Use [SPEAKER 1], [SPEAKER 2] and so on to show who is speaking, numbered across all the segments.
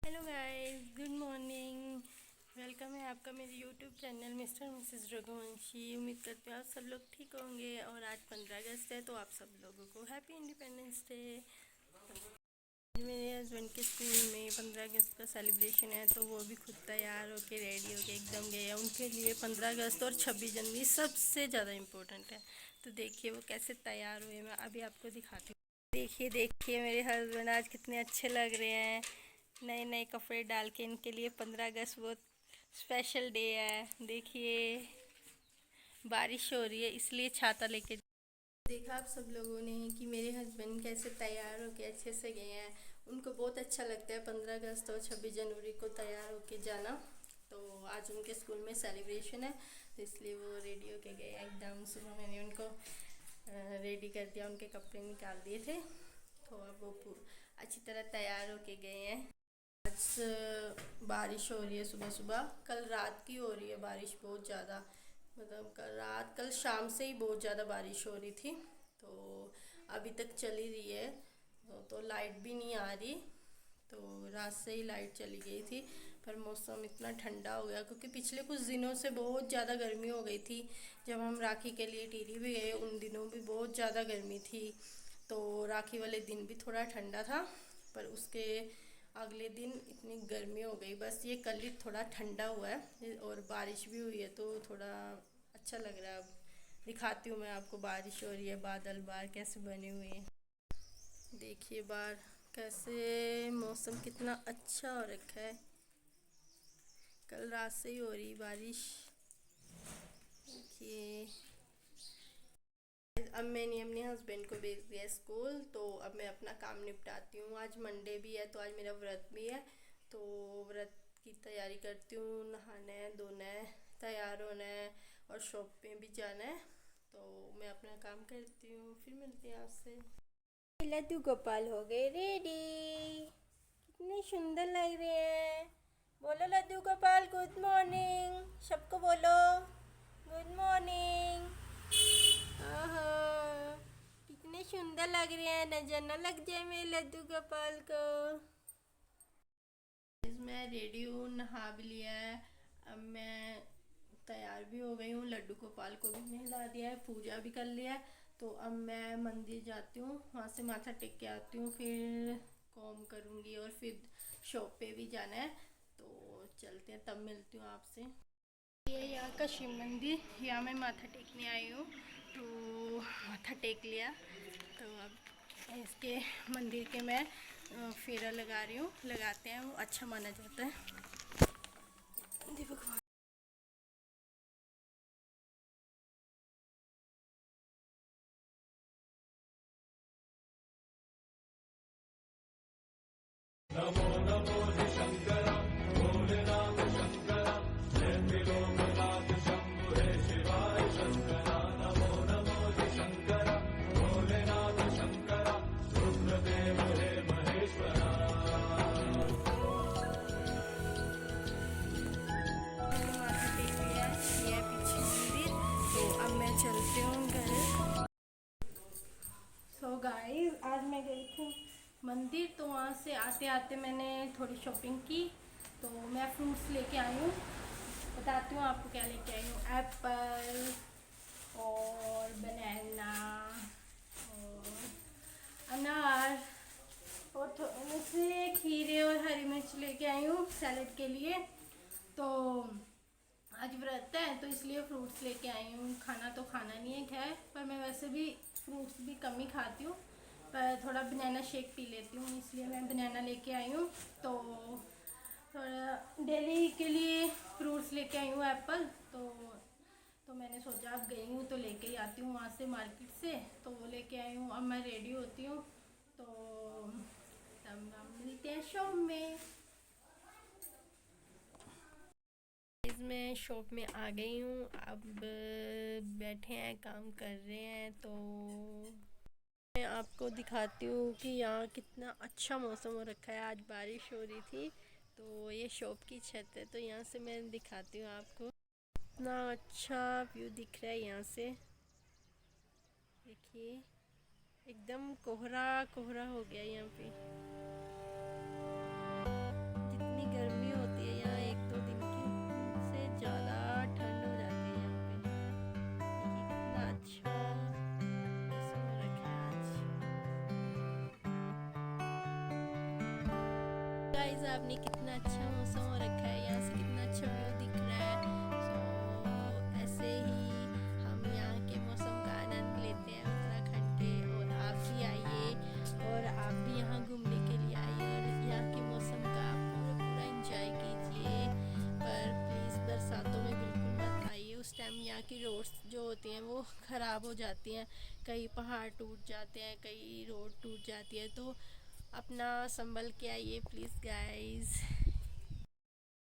[SPEAKER 1] Hello guys, good morning. Welcome है आपका मेरे YouTube channel mister Mrs Raghuvanshi. उम्मीद करती हूँ आप सब लोग ठीक होंगे। और आज 15 अगस्त है तो आप सब लोगों को हैप्पी इंडिपेंडेंस डे। मेरे हस्बैंड के स्कूल में 15 अगस्त का सेलिब्रेशन है तो वो भी खुद तैयार होके रेडी होके एकदम गए हैं। उनके लिए 15 अगस्त और 26 जनवरी सबसे ज़्यादा इम्पोर्टेंट है। तो देखिए वो कैसे तैयार हुए, मैं अभी आपको दिखाती हूँ। देखिए देखिए मेरे हस्बैंड आज कितने अच्छे लग रहे हैं। नए नए कपड़े डाल के इनके लिए 15 अगस्त बहुत स्पेशल डे है। देखिए बारिश हो रही है इसलिए छाता लेके देखा आप सब लोगों ने कि मेरे हस्बैंड कैसे तैयार होके अच्छे से गए हैं। उनको बहुत अच्छा लगता है 15 अगस्त और 26 जनवरी को तैयार होके जाना। तो आज उनके स्कूल में सेलिब्रेशन है तो इसलिए वो रेडी होके गए एकदम। सुबह मैंने उनको रेडी कर दिया, उनके कपड़े निकाल दिए थे तो अब वो अच्छी तरह तैयार होके गए हैं। आज बारिश हो रही है सुबह सुबह, कल रात की हो रही है बारिश बहुत ज़्यादा। मतलब कल शाम से ही बहुत ज़्यादा बारिश हो रही थी तो अभी तक चली रही है। तो लाइट भी नहीं आ रही, तो रात से ही लाइट चली गई थी। पर मौसम इतना ठंडा हो गया क्योंकि पिछले कुछ दिनों से बहुत ज़्यादा गर्मी हो गई थी। जब हम राखी के लिए टिहरी भी गए उन दिनों भी बहुत ज़्यादा गर्मी थी। तो राखी वाले दिन भी थोड़ा ठंडा था, पर उसके अगले दिन इतनी गर्मी हो गई। बस ये कल ही थोड़ा ठंडा हुआ है और बारिश भी हुई है तो थोड़ा अच्छा लग रहा है। अब दिखाती हूँ मैं आपको, बारिश हो रही है, बादल बाहर कैसे बने हुए हैं। देखिए बाहर कैसे मौसम कितना अच्छा हो रखा है। कल रात से ही हो रही बारिश। देखिए अब मैंने अपने हस्बैंड को भेज दिया स्कूल तो अब मैं अपना काम निपटाती हूँ। आज मंडे भी है तो आज मेरा व्रत भी है तो व्रत की तैयारी करती हूँ। नहाना है, धोना है, तैयार होना है और शॉप पे भी जाना है। तो मैं अपना काम करती हूँ, फिर मिलती हैं आपसे। लड्डू गोपाल हो गए रेडी, कितने सुंदर लग रहे हैं। बोलो लड्डू गोपाल गुड मॉर्निंग, सबको बोलो गुड मॉर्निंग। ओहो कितने सुंदर लग रहे हैं, नजर न लग जाए मेरे लड्डू गोपाल को। मैं रेडी हूँ, नहा भी लिया है, अब मैं तैयार भी हो गई हूँ। लड्डू गोपाल को भी नहला दिया है, पूजा भी कर लिया है। तो अब मैं मंदिर जाती हूँ, वहाँ से माथा टेक के आती हूँ, फिर कॉम करूँगी और फिर शॉप पे भी जाना है। तो चलते हैं, तब मिलती हूँ आपसे। ये यहाँ का शिव मंदिर, यहाँ मैं माथा टेकने आई हूँ तो माथा टेक लिया। तो अब इसके मंदिर के मैं फेरा लगा रही हूँ, लगाते हैं वो अच्छा माना जाता है। भगवान मैंने माथा टेक लिया है, ये है पीछे मंदिर। तो अब मैं चलती हूँ घर। सो गाइस आज मैं गई थी मंदिर तो वहाँ से आते आते मैंने थोड़ी शॉपिंग की। तो मैं फ्रूट्स लेके आई हूँ, बताती हूँ आपको क्या लेके आई हूँ। एप्पल और बनाना और अनार और थोड़े से खीरे और हरी मिर्च लेके आई हूँ सैलेड के लिए। तो आज व्रत है तो इसलिए फ्रूट्स लेके आई हूँ। खाना तो खाना नहीं है खैर, पर मैं वैसे भी फ्रूट्स भी कम ही खाती हूँ, पर थोड़ा बनाना शेक पी लेती हूँ इसलिए मैं बनाना लेके आई हूँ। तो थोड़ा डेली के लिए फ्रूट्स लेके आई हूँ, एप्पल। तो मैंने सोचा अब गई हूँ तो लेके ही आती हूँ वहाँ से मार्केट से, तो वो लेके आई हूँ। अब मैं रेडी होती हूँ तो तब हम मिलते हैं शॉप में। मैं शॉप में आ गई हूँ, अब बैठे हैं काम कर रहे हैं। तो मैं आपको दिखाती हूँ कि यहाँ कितना अच्छा मौसम हो रखा है। आज बारिश हो रही थी तो ये शॉप की छत है तो यहाँ से मैं दिखाती हूँ आपको, इतना अच्छा व्यू दिख रहा है यहाँ से। देखिए एकदम कोहरा कोहरा हो गया यहाँ पे। गाइस, आपने कितना अच्छा मौसम हो रखा है, यहाँ से कितना अच्छा व्यू दिख रहा है। सो ऐसे ही हम यहाँ के मौसम का आनंद लेते हैं उत्तराखंड के। और आप भी आइए और आप भी यहाँ घूमने के लिए आइए और यहाँ के मौसम का पूरा पूरा एंजॉय कीजिए। पर प्लीज़ बरसातों में बिल्कुल मत आइए, उस टाइम यहाँ की रोड्स जो होती हैं वो ख़राब हो जाती हैं, कई पहाड़ टूट जाते हैं, कई रोड टूट जाती है। तो अपना संभल के आइए प्लीज़ गाइस।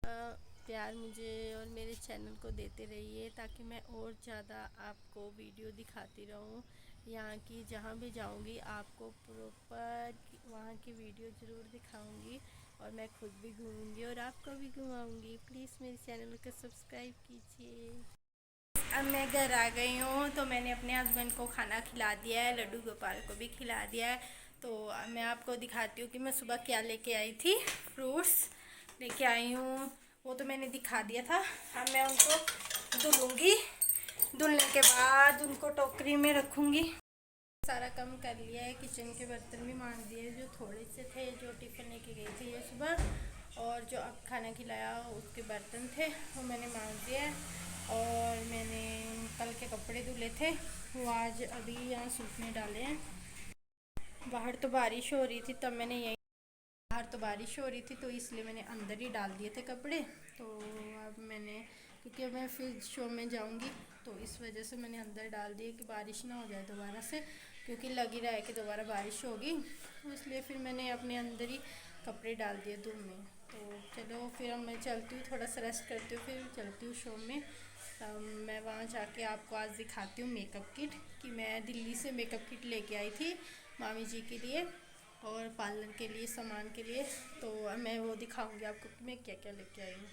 [SPEAKER 1] प्यार मुझे और मेरे चैनल को देते रहिए ताकि मैं और ज़्यादा आपको वीडियो दिखाती रहूँ यहाँ की। जहाँ भी जाऊँगी आपको प्रॉपर वहाँ की वीडियो ज़रूर दिखाऊँगी और मैं खुद भी घूमूँगी और आपको भी घुमाऊँगी। प्लीज़ मेरे चैनल को सब्सक्राइब कीजिए। अब मैं घर आ गई हूँ तो मैंने अपने हस्बैंड को खाना खिला दिया है, लड्डू गोपाल को भी खिला दिया है। तो मैं आपको दिखाती हूँ कि मैं सुबह क्या लेके आई थी। फ्रूट्स लेके आई हूँ, वो तो मैंने दिखा दिया था। अब मैं उनको धुलूँगी, धुलने के बाद उनको टोकरी में रखूँगी। सारा काम कर लिया है, किचन के बर्तन भी मांज दिए जो थोड़े से थे, जो टिफ़िन लेके गई थी ये सुबह। और जो अब खाना खिलाया उसके बर्तन थे वो मैंने मांज दिया है। और मैंने कल के कपड़े धुले थे वो आज अभी यहाँ सूखने डाले हैं। बाहर तो बारिश हो रही थी तब मैंने यहीं, बाहर तो बारिश हो रही थी तो इसलिए मैंने अंदर ही डाल दिए थे कपड़े। तो अब मैंने, क्योंकि अब मैं फिर शो में जाऊंगी तो इस वजह से मैंने अंदर डाल दिए कि बारिश ना हो जाए दोबारा से, क्योंकि लग ही रहा है कि दोबारा बारिश होगी। तो इसलिए फिर मैंने अपने अंदर ही कपड़े डाल दिए धूप में। तो चलो फिर अब मैं चलती हूँ, थोड़ा सा रेस्ट करती हूँ, फिर चलती हूँ शो में। मैं वहाँ जाके आपको आज दिखाती हूँ मेकअप किट, कि मैं दिल्ली से मेकअप किट लेके आई थी मामी जी के लिए और पार्लर के लिए, सामान के लिए। तो मैं वो दिखाऊंगी आपको कि मैं क्या क्या लेके आई हूँ।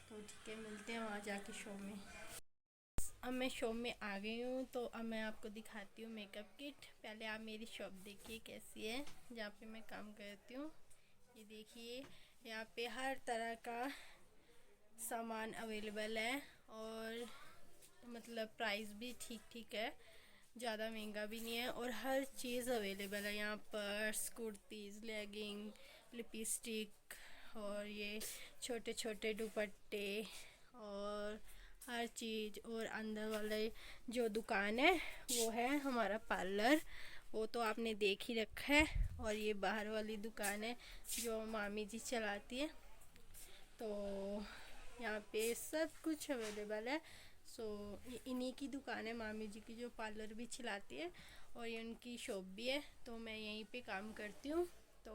[SPEAKER 1] तो ठीक है, मिलते हैं वहाँ जाके शो में। अब मैं शो में आ गई हूँ तो अब मैं आपको दिखाती हूँ मेकअप किट। पहले आप मेरी शॉप देखिए कैसी है जहाँ पे मैं काम करती हूँ। ये देखिए, यहाँ पे हर तरह का सामान अवेलेबल है और मतलब प्राइस भी ठीक ठीक है, ज़्यादा महंगा भी नहीं है और हर चीज़ अवेलेबल है यहाँ। पर्स, कुर्तीज़, लेगिंग, लिपस्टिक और ये छोटे छोटे दुपट्टे और हर चीज़। और अंदर वाले जो दुकान है वो है हमारा पार्लर, वो तो आपने देख ही रखा है। और ये बाहर वाली दुकान है जो मामी जी चलाती है। तो यहाँ पे सब कुछ अवेलेबल है। सो इन्हीं की दुकान है मामी जी की, जो पार्लर भी चलाती है और ये उनकी शॉप भी है। तो मैं यहीं पे काम करती हूँ। तो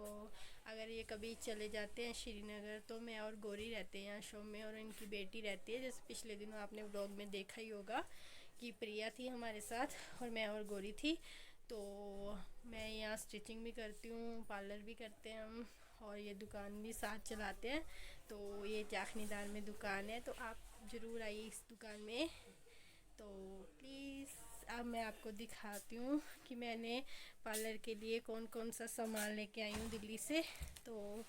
[SPEAKER 1] अगर ये कभी चले जाते हैं श्रीनगर तो मैं और गौरी रहते हैं यहाँ शॉप में और इनकी बेटी रहती है। जैसे पिछले दिनों आपने व्लॉग में देखा ही होगा कि प्रिया थी हमारे साथ और मैं और गौरी थी। तो मैं यहाँ स्टिचिंग भी करती हूँ, पार्लर भी करते हैं हम और ये दुकान भी साथ चलाते हैं। तो ये चाखनीदार में दुकान है, तो आप ज़रूर आइए इस दुकान में। तो प्लीज़ अब मैं आपको दिखाती हूँ कि मैंने पार्लर के लिए कौन कौन सा सामान लेके आई हूँ दिल्ली से। तो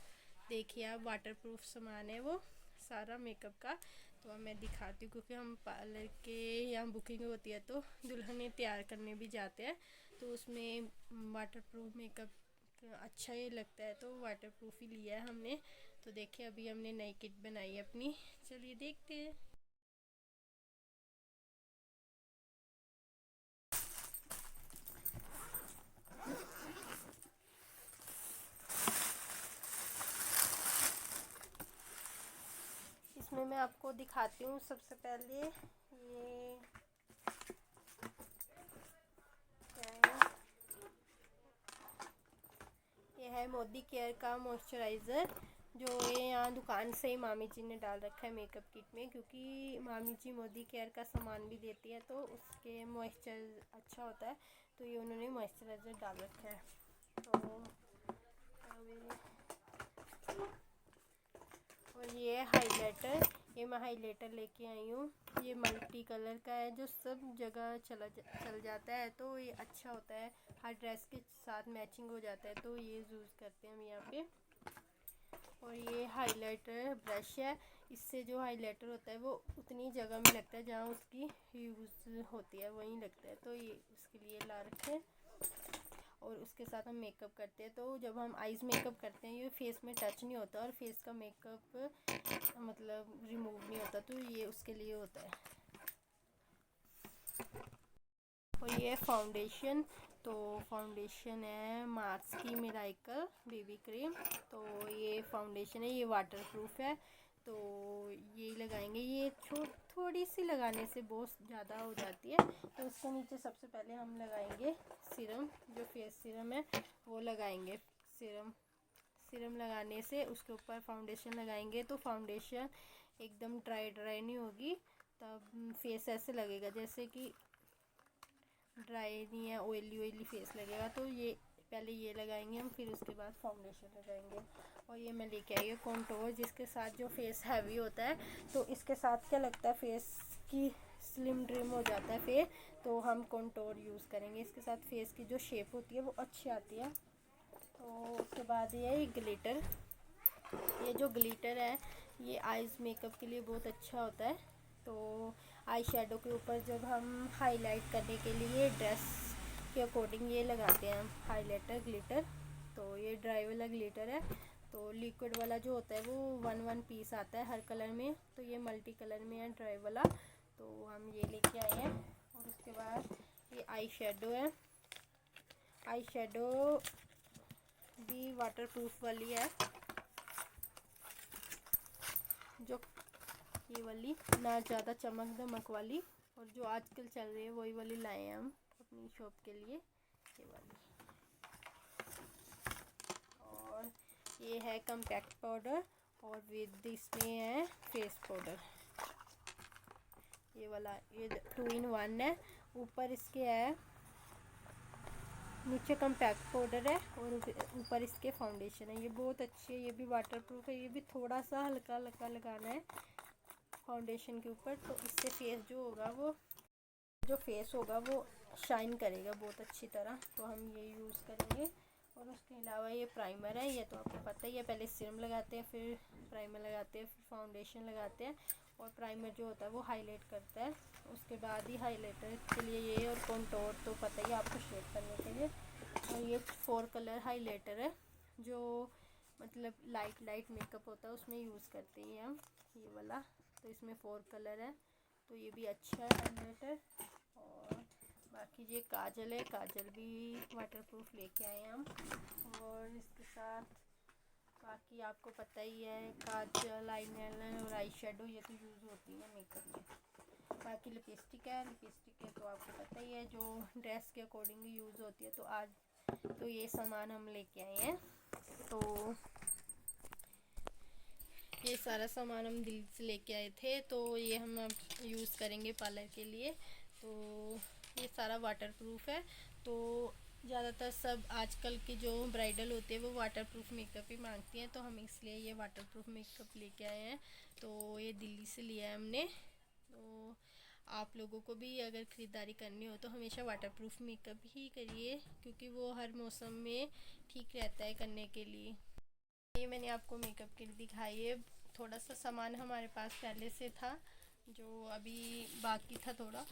[SPEAKER 1] देखिए, आप वाटर प्रूफ सामान है वो सारा मेकअप का। तो अब मैं दिखाती हूँ, क्योंकि हम पार्लर के यहाँ बुकिंग होती है तो दुल्हनें तैयार करने भी जाते हैं, तो उसमें वाटर प्रूफ मेकअप अच्छा ये लगता है तो वाटर प्रूफ ही लिया है हमने। तो देखिए, अभी हमने नई किट बनाई है अपनी, चलिए देखते हैं। इसमें मैं आपको दिखाती हूँ सबसे पहले ये क्या है, ये है मोदी केयर का मॉइस्चराइज़र, जो ये यहाँ दुकान से ही मामी जी ने डाल रखा है मेकअप किट में, क्योंकि मामी जी मोदी केयर का सामान भी देती है तो उसके मॉइस्चर अच्छा होता है। तो ये उन्होंने मॉइस्चराइज़र डाल रखा है। तो और ये हाइलाइटर, ये मैं हाइलाइटर लेके आई हूँ। ये मल्टी कलर का है जो सब जगह चल जाता है, तो ये अच्छा होता है, हर ड्रेस के साथ मैचिंग हो जाता है, तो ये यूज़ करते हैं हम यहाँ पे। और ये हाइलाइटर ब्रश है, इससे जो हाइलाइटर होता है वो उतनी जगह में लगता है जहाँ उसकी यूज़ होती है वहीं लगता है, तो ये उसके लिए ला रखे हैं। और उसके साथ हम मेकअप करते हैं। तो जब हम आईज़ मेकअप करते हैं ये फेस में टच नहीं होता और फेस का मेकअप मतलब रिमूव नहीं होता, तो ये उसके लिए होता है। और ये फाउंडेशन, तो फाउंडेशन है मार्स की मिराकल बेबी क्रीम। तो ये फाउंडेशन है, ये वाटरप्रूफ है। तो ये लगाएंगे, ये थोड़ी सी लगाने से बहुत ज़्यादा हो जाती है। तो उसके नीचे सबसे पहले हम लगाएंगे सीरम, जो फेस सीरम है वो लगाएंगे। सीरम लगाने से उसके ऊपर फाउंडेशन लगाएंगे तो फाउंडेशन एकदम ड्राई नहीं होगी, तब फेस ऐसे लगेगा जैसे कि ड्राई नहीं है, ऑयली फेस लगेगा। तो ये पहले ये लगाएंगे हम, फिर उसके बाद फाउंडेशन लगाएंगे। और ये मैं लेके आई हूँ कॉन्टोर, जिसके साथ जो फेस हैवी होता है तो इसके साथ क्या लगता है फेस की स्लिम ड्रिम हो जाता है फेस, तो हम कॉन्टोर यूज़ करेंगे। इसके साथ फेस की जो शेप होती है वो अच्छी आती है। तो उसके बाद ये ग्लिटर, ये जो ग्लिटर है ये आईज़ मेकअप के लिए बहुत अच्छा होता है। तो आई शेडो के ऊपर जब हम हाईलाइट करने के लिए ड्रेस के अकॉर्डिंग ये लगाते हैं हम हाइलाइटर ग्लिटर। तो ये ड्राई वाला ग्लिटर है, तो लिक्विड वाला जो होता है वो वन पीस आता है हर कलर में, तो ये मल्टी कलर में है ड्राई वाला। तो हम ये लेके आए हैं। और उसके बाद ये आई शेडो है, आई शेडो भी वाटरप्रूफ वाली है, जो ये वाली ना ज़्यादा चमक दमक वाली, और जो आजकल चल रही है वही वाली लाए हैं हम अपनी शॉप के लिए, ये वाली। और ये है कम्पैक्ट पाउडर और विद इसमें है फेस पाउडर, ये वाला, ये 2 in 1 है। ऊपर इसके है, नीचे कम्पैक्ट पाउडर है और ऊपर इसके फाउंडेशन है। ये बहुत अच्छी है, ये भी वाटरप्रूफ है। ये भी थोड़ा सा हल्का हल्का लगाना है फाउंडेशन के ऊपर, तो इससे फेस जो होगा वो शाइन करेगा बहुत अच्छी तरह। तो हम ये यूज़ करेंगे। और उसके अलावा ये प्राइमर है, ये तो आपको पता ही है, पहले सीरम लगाते हैं, फिर प्राइमर लगाते हैं, फिर फाउंडेशन लगाते हैं। और प्राइमर जो होता है वो हाईलाइट करता है, उसके बाद ही हाइलाइटर के लिए ये, और कॉन्टोर तो पता ही आपको शेड करने के लिए। और ये 4 कलर हाइलाइटर है, जो मतलब लाइट मेकअप होता है उसमें यूज़ करते हैं हम, ये वाला। तो इसमें 4 कलर है, तो ये भी अच्छा है हाइलाइटर। और बाकी ये काजल है, काजल भी वाटरप्रूफ लेके आए हैं हम। और इसके साथ बाकी आपको पता ही है, काजल, आईलाइनर और आई शेडो ये तो यूज़ होती है मेकअप में। बाकी लिपस्टिक है तो आपको पता ही है, जो ड्रेस के अकॉर्डिंग यूज़ होती है। तो आज तो ये सामान हम लेके आए हैं। तो ये सारा सामान हम दिल्ली से लेके आए थे, तो ये हम अब यूज़ करेंगे पार्लर के लिए। तो ये सारा वाटरप्रूफ है। तो ज़्यादातर सब आजकल की जो ब्राइडल होती है वो वाटरप्रूफ मेकअप ही मांगती हैं, तो हम इसलिए ये वाटरप्रूफ मेकअप लेके आए हैं। तो ये दिल्ली से लिया है हमने। तो आप लोगों को भी अगर ख़रीदारी करनी हो तो हमेशा वाटरप्रूफ मेकअप ही करिए, क्योंकि वो हर मौसम में ठीक रहता है करने के लिए। ये मैंने आपको मेकअप किट दिखाई है। थोड़ा सा सामान हमारे पास पहले से था, जो अभी बाकी था थोड़ा,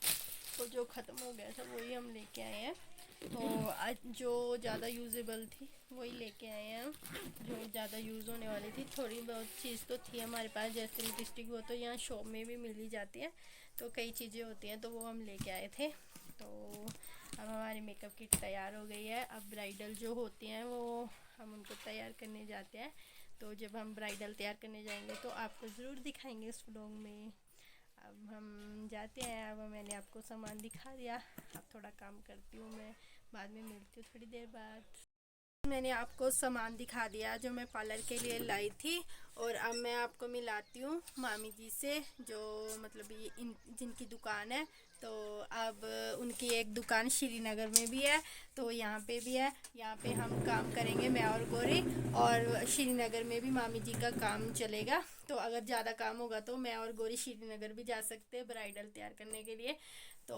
[SPEAKER 1] तो जो ख़त्म हो गया था वही हम लेके आए हैं। तो जो ज़्यादा यूज़ेबल थी वही लेके आए हैं हम, जो ज़्यादा यूज़ होने वाली थी। थोड़ी बहुत चीज़ तो थी हमारे पास, जैसे लिपस्टिक, वो तो यहाँ शॉप में भी मिल ही जाती है। तो कई चीज़ें होती हैं, तो वो हम लेके आए थे। तो अब हमारी मेकअप किट तैयार हो गई है। अब ब्राइडल जो होती हैं वो हम उनको तैयार करने जाते हैं। तो जब हम ब्राइडल तैयार करने जाएंगे तो आपको ज़रूर दिखाएंगे इस व्लॉग में। अब हम जाते हैं। अब मैंने आपको सामान दिखा दिया, अब थोड़ा काम करती हूँ मैं, बाद में मिलती हूँ थोड़ी देर बाद। मैंने आपको सामान दिखा दिया जो मैं पार्लर के लिए लाई थी। और अब मैं आपको मिलाती हूँ मामी जी से, जो मतलब ये जिनकी दुकान है। तो अब उनकी एक दुकान श्रीनगर में भी है, तो यहाँ पे भी है। यहाँ पे हम काम करेंगे मैं और गौरी, और श्रीनगर में भी मामी जी का काम चलेगा। तो अगर ज़्यादा काम होगा तो मैं और गौरी श्रीनगर भी जा सकते हैं ब्राइडल तैयार करने के लिए। तो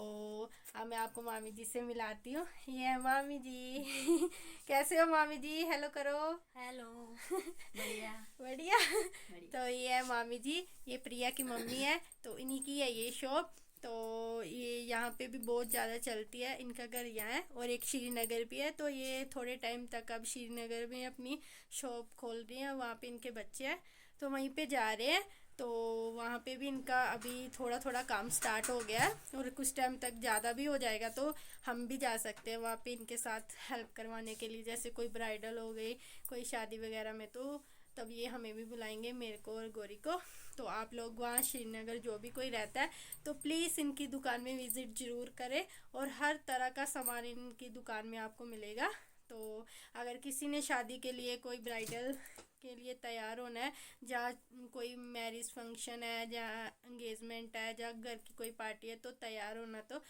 [SPEAKER 1] अब मैं आपको मामी जी से मिलाती हूँ। ये है मामी जी। कैसे हो मामी जी? हेलो करो।
[SPEAKER 2] हेलो। बढ़िया
[SPEAKER 1] बढ़िया।
[SPEAKER 2] बढ़िया।
[SPEAKER 1] तो ये है मामी जी, ये प्रिया की मम्मी है। तो इन्हीं की है ये शॉप। तो ये यहाँ पे भी बहुत ज़्यादा चलती है। इनका घर यहाँ है और एक श्रीनगर भी है, तो ये थोड़े टाइम तक अब श्रीनगर में अपनी शॉप खोल रही हैं। वहाँ पे इनके बच्चे हैं तो वहीं पे जा रहे हैं। तो वहाँ पे भी इनका अभी थोड़ा थोड़ा काम स्टार्ट हो गया है और कुछ टाइम तक ज़्यादा भी हो जाएगा तो हम भी जा सकते हैं वहाँ पे इनके साथ हेल्प करवाने के लिए। जैसे कोई ब्राइडल हो गई, कोई शादी वगैरह में, तो तब ये हमें भी बुलाएंगे, मेरे को और गौरी को। तो आप लोग वहाँ श्रीनगर जो भी कोई रहता है तो प्लीज़ इनकी दुकान में विज़िट ज़रूर करें और हर तरह का सामान इनकी दुकान में आपको मिलेगा। तो अगर किसी ने शादी के लिए, कोई ब्राइडल के लिए तैयार होना है, जहाँ कोई मैरिज फंक्शन है, जहाँ एंगेजमेंट है, जहाँ घर की कोई पार्टी है, तो तैयार होना तो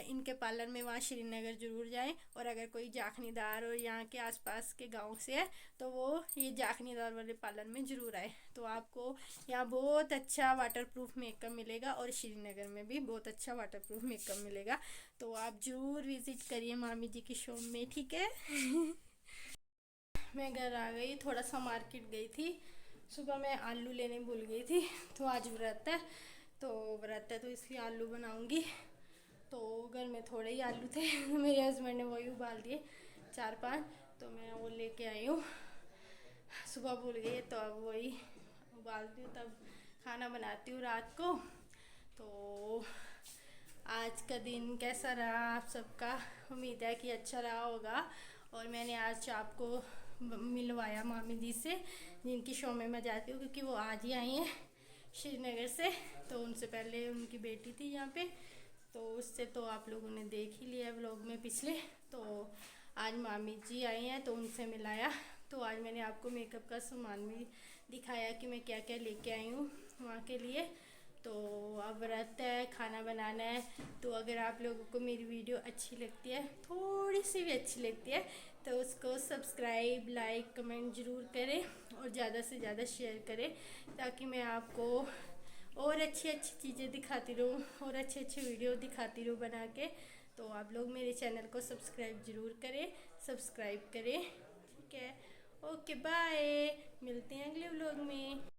[SPEAKER 1] इनके पार्लर में वहाँ श्रीनगर ज़रूर जाएं। और अगर कोई जाखनीदार और यहाँ के आसपास के गांव से है तो वो ये जाखनीदार वाले पार्लर में ज़रूर आए। तो आपको यहाँ बहुत अच्छा वाटरप्रूफ मेकअप मिलेगा और श्रीनगर में भी बहुत अच्छा वाटरप्रूफ मेकअप मिलेगा। तो आप ज़रूर विज़िट करिए मामी जी की शॉप में, ठीक है। मैं घर आ गई, थोड़ा सा मार्केट गई थी। सुबह मैं आलू लेने भूल गई थी, तो आज व्रत है तो इसलिए आलू बनाऊंगी। तो घर में थोड़े ही आलू थे मेरे हस्बैंड ने वही उबाल दिए 4-5, तो मैं वो लेके आई हूँ। सुबह भूल गई तो अब वही उबालती हूँ, तब खाना बनाती हूँ रात को। तो आज का दिन कैसा रहा आप सबका? उम्मीद है कि अच्छा रहा होगा। और मैंने आज आपको मिलवाया मामी जी से, जिनकी शो में मैं जाती हूँ, क्योंकि वो आज ही आई हैं श्रीनगर से। तो उनसे पहले उनकी बेटी थी यहाँ पे, तो उससे तो आप लोगों ने देख ही लिया व्लॉग में पिछले। तो आज मामी जी आई हैं तो उनसे मिलाया। तो आज मैंने आपको मेकअप का सामान भी दिखाया कि मैं क्या क्या लेके आई हूँ वहाँ के लिए। तो अब व्रत है, खाना बनाना है। तो अगर आप लोगों को मेरी वीडियो अच्छी लगती है, थोड़ी सी भी अच्छी लगती है, तो उसको सब्सक्राइब, लाइक, कमेंट ज़रूर करें और ज़्यादा से ज़्यादा शेयर करें, ताकि मैं आपको और अच्छी अच्छी चीज़ें दिखाती रहूँ और अच्छे अच्छे वीडियो दिखाती रहूँ बना के। तो आप लोग मेरे चैनल को सब्सक्राइब ज़रूर करें, सब्सक्राइब करें, ठीक है। ओके बाय, मिलते हैं अगले व्लॉग में।